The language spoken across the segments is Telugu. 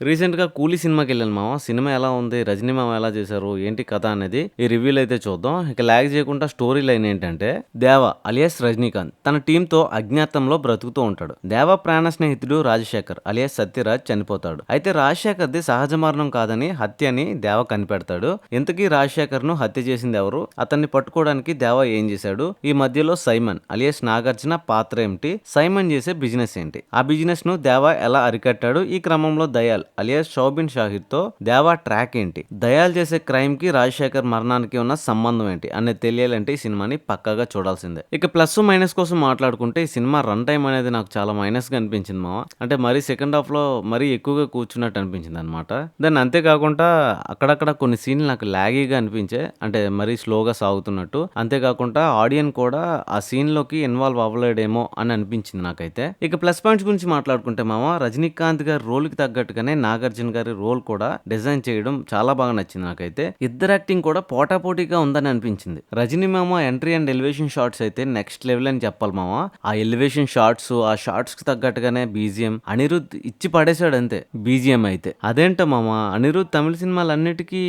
రీసెంట్‌గా 'కూలీ' సినిమాకెళ్ళాను మామ. సినిమా ఎలా ఉంది? 'రజనీ' మామ ఎలా చేశారు? ఏంటి కథ అనేది ఈ రివ్యూలో అయితే చూద్దాం. ఇక లాగ్ చేయకుండా స్టోరీ లైన్ ఏంటంటే, దేవ అలియాస్ రజనీకాంత్ తన టీమ్‌తో అజ్ఞాతంలో బ్రతుకుతూ ఉంటాడు. దేవ ప్రాణ స్నేహితుడు రాజశేఖర్ అలియాస్ సత్యరాజ్ చనిపోతాడు. అయితే రాజశేఖర్‌ది సహజ మరణం కాదని హత్య అని దేవ కనిపెడతాడు. ఇంతకీ రాజశేఖర్‌ను హత్య చేసింది ఎవరు? అతన్ని పట్టుకోవడానికి దేవ ఏం చేశాడు? ఈ మధ్యలో సైమన్ అలియాస్ నాగార్జున పాత్ర ఏమిటి? సైమన్ చేసే బిజినెస్ ఏంటి? ఆ బిజినెస్‌ను దేవ ఎలా అరికట్టాడు? ఈ క్రమంలో దయాల్ అలియాస్ షౌబిన్ షాహిర్‌తో దేవా ట్రాక్ ఏంటి? దయాల్ చేసే క్రైమ్ కి రాజశేఖర్ మరణానికి ఉన్న సంబంధం ఏంటి అనేది తెలియాలంటే ఈ సినిమాని పక్కాగా చూడాల్సిందే. ఇక ప్లస్ మైనస్ కోసం మాట్లాడుకుంటే ఈ సినిమా రన్ టైం అనేది నాకు చాలా మైనస్ గా అనిపించింది మామ. అంటే మరీ సెకండ్ హాఫ్ లో మరీ ఎక్కువగా కూర్చున్నట్టు అనిపించింది అనమాట. దాన్ని అంతేకాకుండా అక్కడక్కడ కొన్ని సీన్లు నాకు లాగీగా అనిపించాయి. అంటే మరీ స్లోగా సాగుతున్నట్టు. అంతేకాకుండా ఆడియన్ కూడా ఆ సీన్ లోకి ఇన్వాల్వ్ అవ్వలేడేమో అని అనిపించింది నాకైతే. ఇక ప్లస్ పాయింట్స్ గురించి మాట్లాడుకుంటే మామ, రజనీకాంత్ గారి రోల్ కి తగ్గట్టుగానే నాగార్జున గారి రోల్ కూడా డిజైన్ చేయడం చాలా బాగా నచ్చింది నాకైతే. ఇద్దరు యాక్టింగ్ కూడా పోటాపోటీగా ఉందని అనిపించింది. రజనీ మామ ఎంట్రీ అండ్ ఎలివేషన్ షాట్స్ అయితే నెక్స్ట్ లెవెల్ అని చెప్పాలి మామ. ఆ ఎలివేషన్ షాట్స్, ఆ షాట్స్ కి తగ్గట్టుగానే బీజిఎం అనిరుద్ ఇచ్చి పడేశాడు అంతే. బీజిఎం అయితే అదేంటో మామ, అనిరుద్ తమిళ సినిమాలన్నిటికీ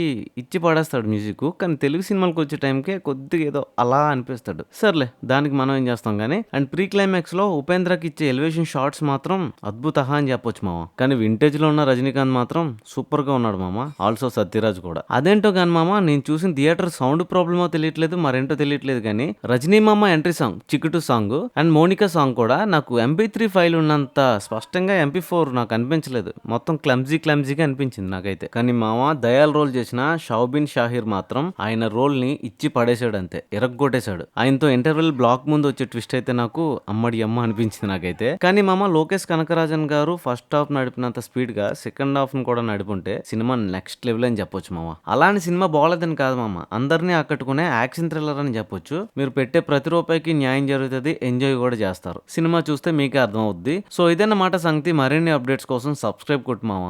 ఇచ్చి పడేస్తాడు మ్యూజిక్, కానీ తెలుగు సినిమాలకు వచ్చే టైంకే కొద్దిగా ఏదో అలా అనిపిస్తాడు. సర్లే, దానికి మనం ఏం చేస్తాం కానీ. అండ్ ప్రీ క్లైమాక్స్ లో ఉపేంద్రకి ఇచ్చే ఎలివేషన్ షాట్స్ మాత్రం అద్భుత అని చెప్పొచ్చు మామ. కానీ వింటేజ్ లో ఉన్న రజనీకాంత్ మాత్రం సూపర్ గా ఉన్నాడు మామ. ఆల్సో సత్యరాజ్ కూడా. అదేంటో కానీ మామ, నేను చూసిన థియేటర్ సౌండ్ ప్రాబ్లమో తెలియట్లేదు, మరేంటో తెలియట్లేదు కానీ రజనీ మామ entry song Chikitu song and Monica song కూడా నాకు MP3 ఫైల్ ఉన్నంత స్పష్టంగా MP4 నాకు అనిపించలేదు. మొత్తం క్లమ్జీగా అనిపించింది నాకైతే. కానీ మామ దయాల్ రోల్ చేసిన షౌబిన్ షాహిర్ మాత్రం ఆయన రోల్ ని ఇచ్చి పడేశాడు అంతే, ఇరగ్గొట్టేశాడు. ఆయనతో ఇంటర్వెల్ బ్లాక్ ముందు వచ్చే ట్విస్ట్ అయితే నాకు అమ్మడి అమ్మ అనిపించింది నాకైతే. కానీ మామ లోకేష్ కనకరాజన్ గారు ఫస్ట్ హాఫ్ నడిపినంత స్పీడ్ గా సెకండ్ హాఫ్ ను కూడా నడుపుంటే సినిమా నెక్స్ట్ లెవెల్ అని చెప్పొచ్చు మామ. అలాని సినిమా బాగలేదని కాదు మామ, అందరినీ ఆకట్టుకునే యాక్షన్ థ్రిల్లర్ అని చెప్పొచ్చు. మీరు పెట్టే ప్రతి రూపాయికి న్యాయం జరుగుతుంది, ఎంజాయ్ కూడా చేస్తారు. సినిమా చూస్తే మీకే అర్థం అవుద్ది. సో ఇదన్నమాట సంగతి. మరిన్ని అప్డేట్స్ కోసం సబ్స్క్రైబ్ కొట్టు మామ.